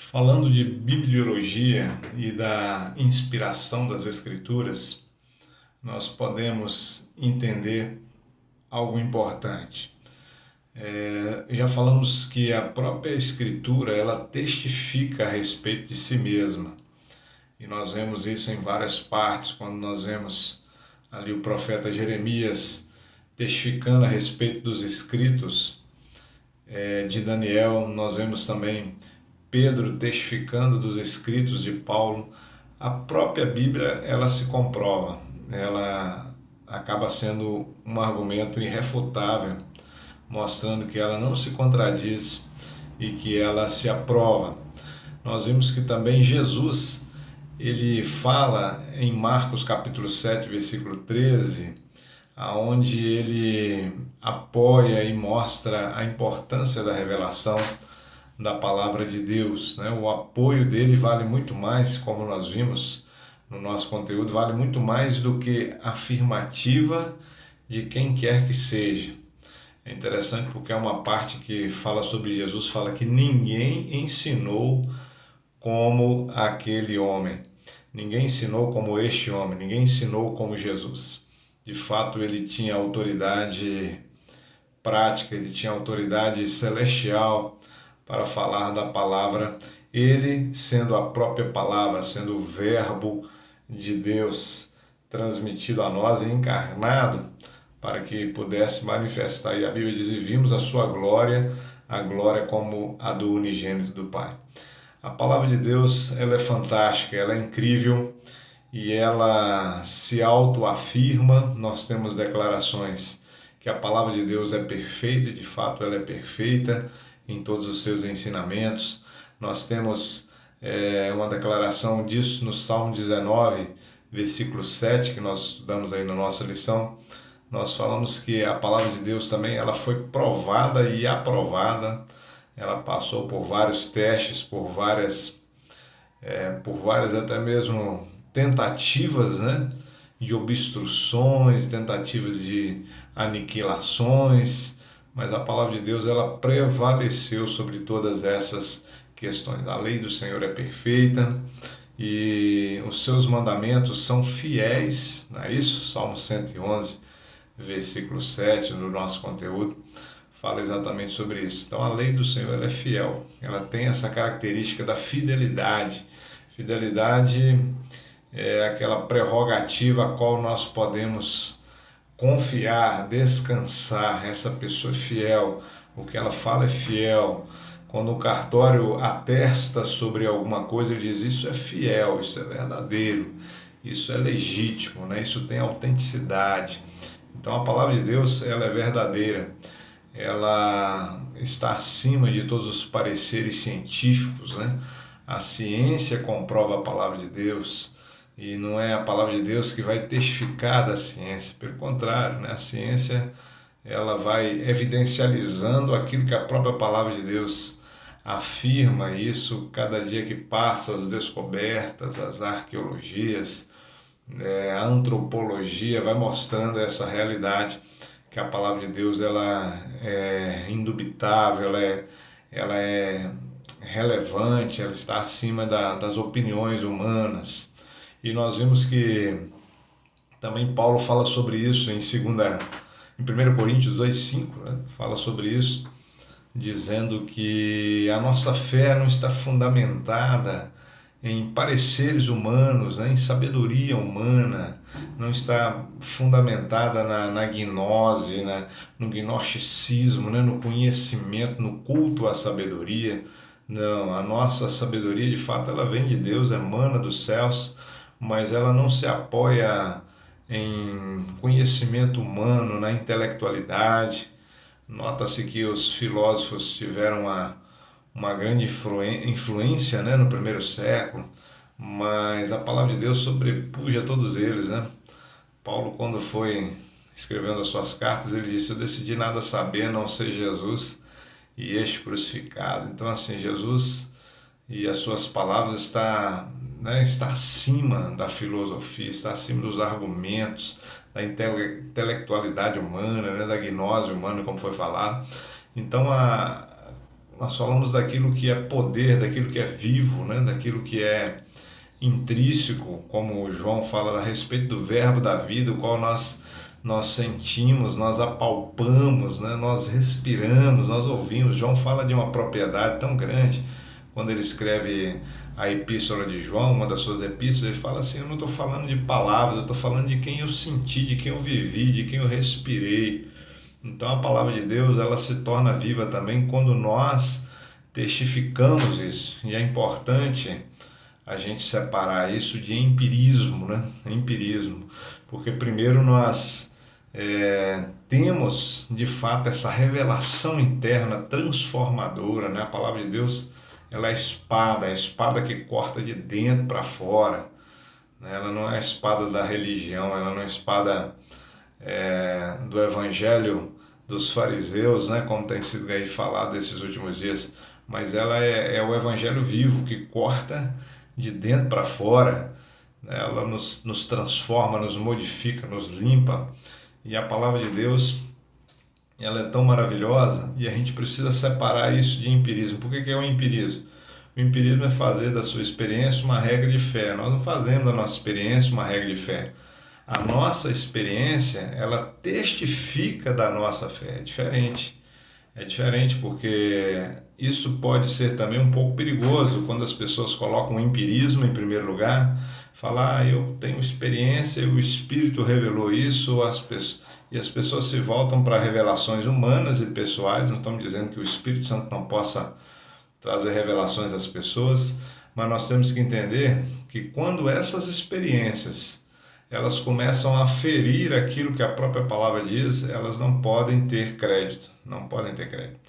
Falando de bibliologia e da inspiração das Escrituras, nós podemos entender algo importante. Já falamos que a própria Escritura ela testifica a respeito de si mesma. E nós vemos isso em várias partes, quando nós vemos ali o profeta Jeremias testificando a respeito dos escritos de Daniel, nós vemos também Pedro testificando dos escritos de Paulo. A própria Bíblia ela se comprova, ela acaba sendo um argumento irrefutável, mostrando que ela não se contradiz e que ela se aprova. Nós vimos que também Jesus, ele fala em Marcos capítulo 7, versículo 13, aonde ele apoia e mostra a importância da revelação da palavra de Deus, né? O apoio dele vale muito mais, como nós vimos no nosso conteúdo, vale muito mais do que a afirmativa de quem quer que seja. É interessante porque é uma parte que fala sobre Jesus, fala que ninguém ensinou como aquele homem. Ninguém ensinou como este homem, ninguém ensinou como Jesus. De fato, ele tinha autoridade prática, ele tinha autoridade celestial para falar da palavra, ele sendo a própria palavra, sendo o verbo de Deus transmitido a nós e encarnado para que pudesse manifestar. E a Bíblia diz: e vimos a sua glória, a glória como a do unigênito do Pai. A palavra de Deus, ela é fantástica, ela é incrível e ela se autoafirma. Nós temos declarações que a palavra de Deus é perfeita, e de fato ela é perfeita em todos os seus ensinamentos. Nós temos uma declaração disso no Salmo 19, versículo 7, que nós estudamos aí na nossa lição. Nós falamos que a palavra de Deus também ela foi provada e aprovada. Ela passou por vários testes, por várias até mesmo tentativas, né, de obstruções, tentativas de aniquilações, mas a palavra de Deus ela prevaleceu sobre todas essas questões. A lei do Senhor é perfeita e os seus mandamentos são fiéis, não é isso? Salmo 111, versículo 7 do nosso conteúdo fala exatamente sobre isso. Então a lei do Senhor ela é fiel, ela tem essa característica da fidelidade. Fidelidade é aquela prerrogativa a qual nós podemos confiar, descansar. Essa pessoa é fiel, o que ela fala é fiel. Quando o cartório atesta sobre alguma coisa, ele diz: isso é fiel, isso é verdadeiro, isso é legítimo, né? Isso tem autenticidade. Então a palavra de Deus ela é verdadeira, ela está acima de todos os pareceres científicos, né? A ciência comprova a palavra de Deus e não é a palavra de Deus que vai testificar da ciência, pelo contrário, né? A ciência ela vai evidencializando aquilo que a própria palavra de Deus afirma. Isso cada dia que passa, as descobertas, as arqueologias, a antropologia vai mostrando essa realidade que a palavra de Deus ela é indubitável, ela é relevante, ela está acima das opiniões humanas. E nós vimos que também Paulo fala sobre isso em 1 Coríntios 2,5, né? Fala sobre isso, dizendo que a nossa fé não está fundamentada em pareceres humanos, né, em sabedoria humana, não está fundamentada na gnose, no gnosticismo, né, no conhecimento, no culto à sabedoria. Não, a nossa sabedoria de fato ela vem de Deus, emana dos céus, mas ela não se apoia em conhecimento humano, na intelectualidade. Nota-se que os filósofos tiveram uma grande influência, né, no primeiro século, mas a palavra de Deus sobrepuja todos eles, né? Paulo, quando foi escrevendo as suas cartas, ele disse: eu decidi nada saber a não ser Jesus e este crucificado. Então, assim, Jesus e as suas palavras está acima da filosofia, está acima dos argumentos, da intelectualidade humana, né, da gnose humana, como foi falado. Então, nós falamos daquilo que é poder, daquilo que é vivo, né? Daquilo que é intrínseco, como o João fala a respeito do verbo da vida, o qual nós sentimos, nós apalpamos, né? Nós respiramos, nós ouvimos. João fala de uma propriedade tão grande quando ele escreve a epístola de João, uma das suas epístolas, ele fala assim: eu não estou falando de palavras, eu estou falando de quem eu senti, de quem eu vivi, de quem eu respirei. Então a palavra de Deus, ela se torna viva também quando nós testificamos isso. E é importante a gente separar isso de empirismo, né? Empirismo. Porque primeiro nós temos de fato essa revelação interna transformadora, né? A palavra de Deus, ela é a espada que corta de dentro para fora, né? Ela não é a espada da religião, ela não é a espada do evangelho dos fariseus, né? Como tem sido aí falado esses últimos dias, mas ela é o evangelho vivo que corta de dentro para fora, né? Ela nos transforma, nos modifica, nos limpa. E a palavra de Deus, ela é tão maravilhosa e a gente precisa separar isso de empirismo. Por que é o empirismo? O empirismo é fazer da sua experiência uma regra de fé. Nós não fazemos da nossa experiência uma regra de fé. A nossa experiência, ela testifica da nossa fé. É diferente porque isso pode ser também um pouco perigoso quando as pessoas colocam o empirismo em primeiro lugar, falar, eu tenho experiência, o Espírito revelou isso, e as pessoas se voltam para revelações humanas e pessoais. Não estamos dizendo que o Espírito Santo não possa trazer revelações às pessoas, mas nós temos que entender que quando essas experiências elas começam a ferir aquilo que a própria palavra diz, elas não podem ter crédito, não podem ter crédito.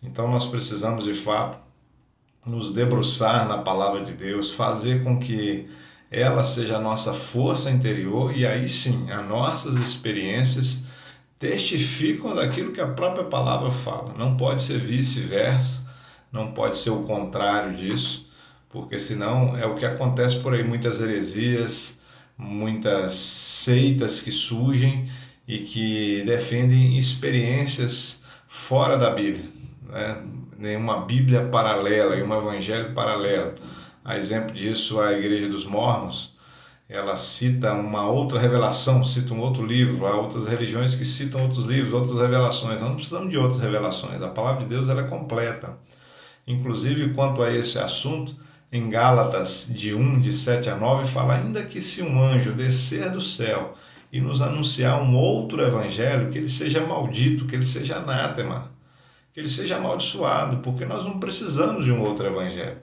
Então nós precisamos de fato nos debruçar na palavra de Deus, fazer com que ela seja a nossa força interior, e aí sim, as nossas experiências testificam daquilo que a própria palavra fala. Não pode ser vice-versa, não pode ser o contrário disso, porque senão é o que acontece por aí, muitas heresias, muitas seitas que surgem e que defendem experiências fora da Bíblia, né? Uma Bíblia paralela e um evangelho paralelo. A exemplo disso, a Igreja dos Mórmons, ela cita uma outra revelação, cita um outro livro. Há outras religiões que citam outros livros, outras revelações. Nós não precisamos de outras revelações. A palavra de Deus, ela é completa. Inclusive, quanto a esse assunto, em Gálatas de 7 a 9, fala: ainda que se um anjo descer do céu e nos anunciar um outro evangelho, que ele seja maldito, que ele seja anátema, que ele seja amaldiçoado, porque nós não precisamos de um outro evangelho.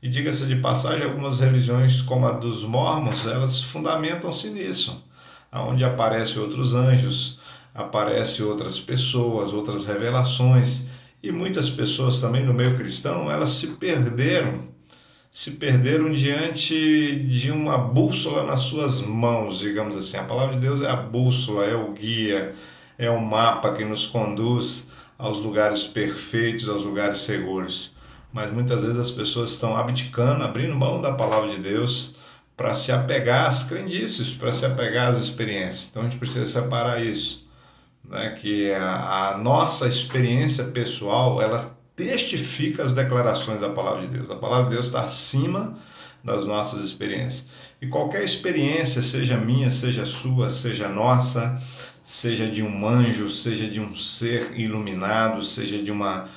E diga-se de passagem, algumas religiões, como a dos mormons, elas fundamentam-se nisso, onde aparecem outros anjos, aparecem outras pessoas, outras revelações, e muitas pessoas também no meio cristão, elas se perderam diante de uma bússola nas suas mãos, digamos assim. A palavra de Deus é a bússola, é o guia, é o mapa que nos conduz aos lugares perfeitos, aos lugares seguros. Mas muitas vezes as pessoas estão abdicando, abrindo mão da palavra de Deus para se apegar às crendices, para se apegar às experiências. Então a gente precisa separar isso, né? Que a nossa experiência pessoal, ela testifica as declarações da palavra de Deus. A palavra de Deus está acima das nossas experiências. E qualquer experiência, seja minha, seja sua, seja nossa, seja de um anjo, seja de um ser iluminado, seja de uma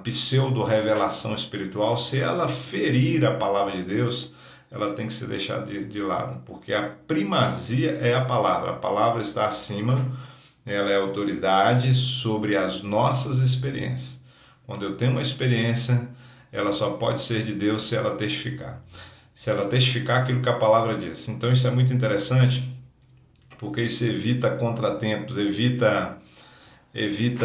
pseudo-revelação espiritual, se ela ferir a palavra de Deus, ela tem que ser deixada de lado, porque a primazia é a palavra está acima, ela é autoridade sobre as nossas experiências. Quando eu tenho uma experiência, ela só pode ser de Deus se ela testificar. Se ela testificar aquilo que a palavra diz. Então isso é muito interessante, porque isso evita contratempos, evita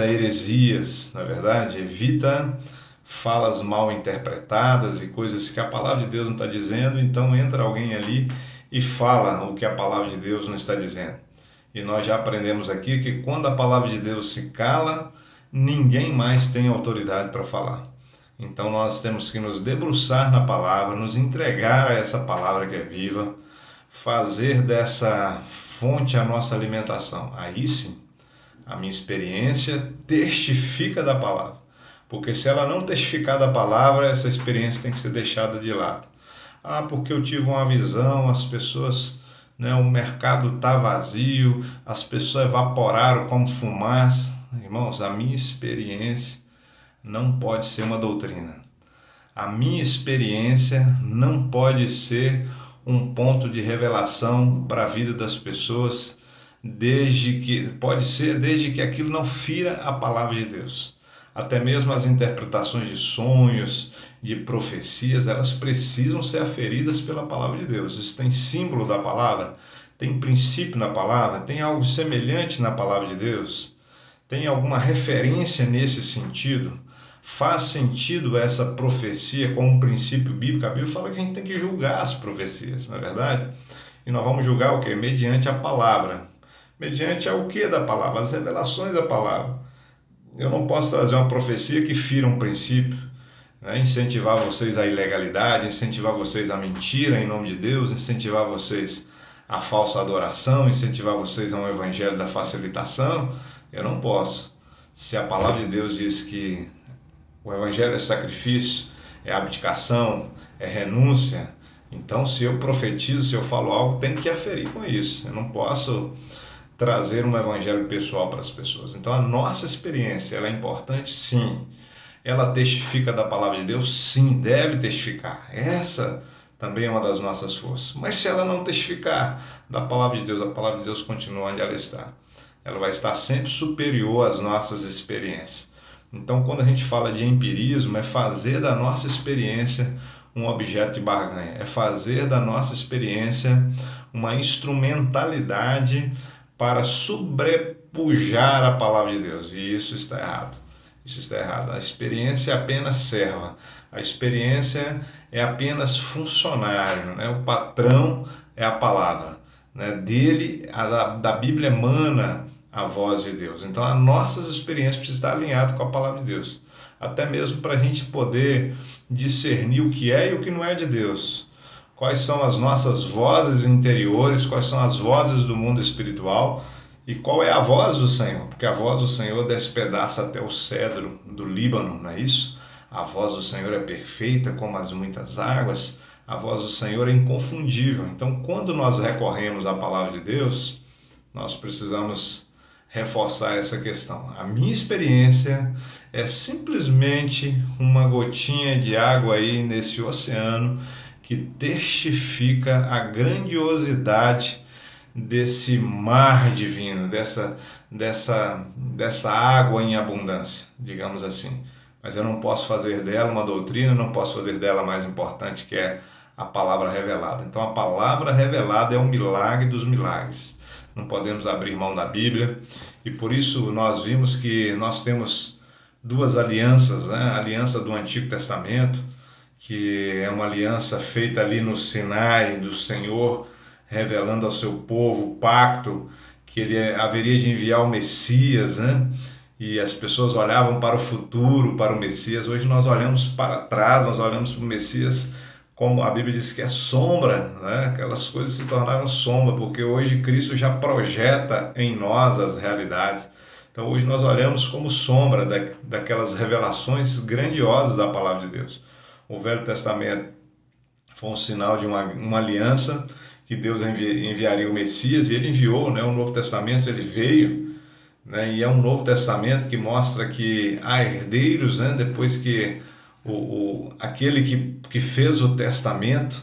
heresias, na verdade, evita falas mal interpretadas e coisas que a palavra de Deus não está dizendo, então entra alguém ali e fala o que a palavra de Deus não está dizendo. E nós já aprendemos aqui que quando a palavra de Deus se cala, ninguém mais tem autoridade para falar. Então nós temos que nos debruçar na palavra, nos entregar a essa palavra que é viva, fazer dessa fonte a nossa alimentação. Aí sim, a minha experiência testifica da palavra. Porque se ela não testificar da palavra, essa experiência tem que ser deixada de lado. Ah, porque eu tive uma visão, as pessoas, né, o mercado está vazio, as pessoas evaporaram como fumaça. Irmãos, a minha experiência não pode ser uma doutrina. A minha experiência não pode ser um ponto de revelação para a vida das pessoas, desde que aquilo não fira a palavra de Deus. Até mesmo as interpretações de sonhos, de profecias, elas precisam ser aferidas pela palavra de Deus. Isso tem símbolo da palavra, tem princípio na palavra, tem algo semelhante na palavra de Deus, tem alguma referência nesse sentido. Faz sentido essa profecia como um princípio bíblico? A Bíblia fala que a gente tem que julgar as profecias, não é verdade? E nós vamos julgar o quê? Mediante a palavra. Mediante o que da palavra? As revelações da palavra. Eu não posso trazer uma profecia que fira um princípio, né? Incentivar vocês à ilegalidade, incentivar vocês à mentira em nome de Deus, incentivar vocês à falsa adoração, incentivar vocês a um evangelho da facilitação. Eu não posso. Se a palavra de Deus diz que o evangelho é sacrifício, é abdicação, é renúncia, então se eu profetizo, se eu falo algo, tem que aferir com isso. Eu não posso trazer um evangelho pessoal para as pessoas. Então a nossa experiência, ela é importante? Sim. Ela testifica da palavra de Deus? Sim, deve testificar. Essa também é uma das nossas forças. Mas se ela não testificar da palavra de Deus, a palavra de Deus continua onde ela está. Ela vai estar sempre superior às nossas experiências. Então, quando a gente fala de empirismo, é fazer da nossa experiência um objeto de barganha, é fazer da nossa experiência uma instrumentalidade para sobrepujar a palavra de Deus. E isso está errado. Isso está errado. A experiência é apenas serva. A experiência é apenas funcionário, né? O patrão é a palavra, né? Da Bíblia emana a voz de Deus. Então, as nossas experiências precisam estar alinhadas com a palavra de Deus. Até mesmo para a gente poder discernir o que é e o que não é de Deus. Quais são as nossas vozes interiores, quais são as vozes do mundo espiritual e qual é a voz do Senhor. Porque a voz do Senhor despedaça até o cedro do Líbano, não é isso? A voz do Senhor é perfeita como as muitas águas. A voz do Senhor é inconfundível. Então, quando nós recorremos à palavra de Deus, nós precisamos reforçar essa questão. A minha experiência é simplesmente uma gotinha de água aí nesse oceano que testifica a grandiosidade desse mar divino, dessa água em abundância, digamos assim. Mas eu não posso fazer dela uma doutrina, não posso fazer dela a mais importante, que é a palavra revelada. Então a palavra revelada é o milagre dos milagres. Não podemos abrir mão da Bíblia, e por isso nós vimos que nós temos duas alianças, né? A aliança do Antigo Testamento, que é uma aliança feita ali no Sinai do Senhor, revelando ao seu povo o pacto que ele haveria de enviar o Messias, né? E as pessoas olhavam para o futuro, para o Messias. Hoje nós olhamos para trás, nós olhamos para o Messias como a Bíblia diz que é sombra, né? Aquelas coisas se tornaram sombra, porque hoje Cristo já projeta em nós as realidades. Então hoje nós olhamos como sombra daquelas revelações grandiosas da palavra de Deus. O Velho Testamento foi um sinal de uma aliança que Deus enviaria o Messias, e ele enviou, né? O Novo Testamento ele veio, né? E é um Novo Testamento que mostra que há herdeiros, né? Depois que aquele que fez o testamento,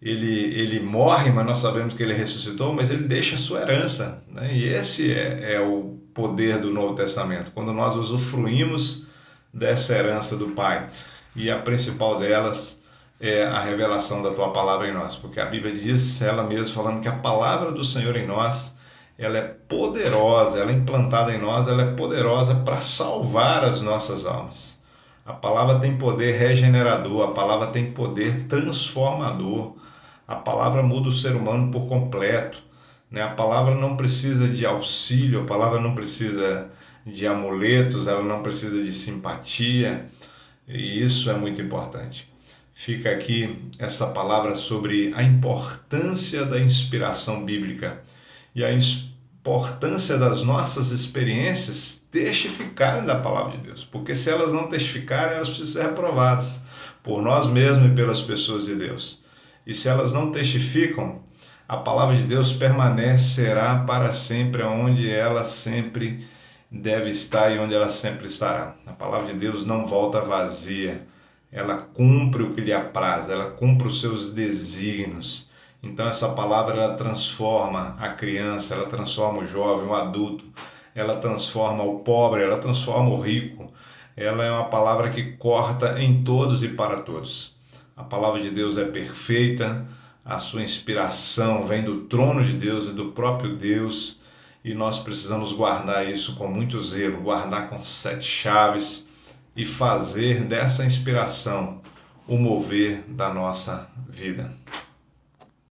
ele morre, mas nós sabemos que ele ressuscitou, mas ele deixa a sua herança, né? E esse é o poder do Novo Testamento, quando nós usufruímos dessa herança do Pai. E a principal delas é a revelação da tua palavra em nós, porque a Bíblia diz, ela mesma falando que a palavra do Senhor em nós, ela é poderosa, ela é implantada em nós, ela é poderosa para salvar as nossas almas. A palavra tem poder regenerador, a palavra tem poder transformador, a palavra muda o ser humano por completo, né? A palavra não precisa de auxílio, a palavra não precisa de amuletos, ela não precisa de simpatia, e isso é muito importante. Fica aqui essa palavra sobre a importância da inspiração bíblica. E importância das nossas experiências testificarem da palavra de Deus, porque se elas não testificarem, elas precisam ser reprovadas por nós mesmos e pelas pessoas de Deus. E se elas não testificam, a palavra de Deus permanecerá para sempre onde ela sempre deve estar e onde ela sempre estará. A palavra de Deus não volta vazia, ela cumpre o que lhe apraz, ela cumpre os seus desígnios. Então essa palavra ela transforma a criança, ela transforma o jovem, o adulto, ela transforma o pobre, ela transforma o rico. Ela é uma palavra que corta em todos e para todos. A palavra de Deus é perfeita, a sua inspiração vem do trono de Deus e do próprio Deus, e nós precisamos guardar isso com muito zelo, guardar com 7 chaves e fazer dessa inspiração o mover da nossa vida.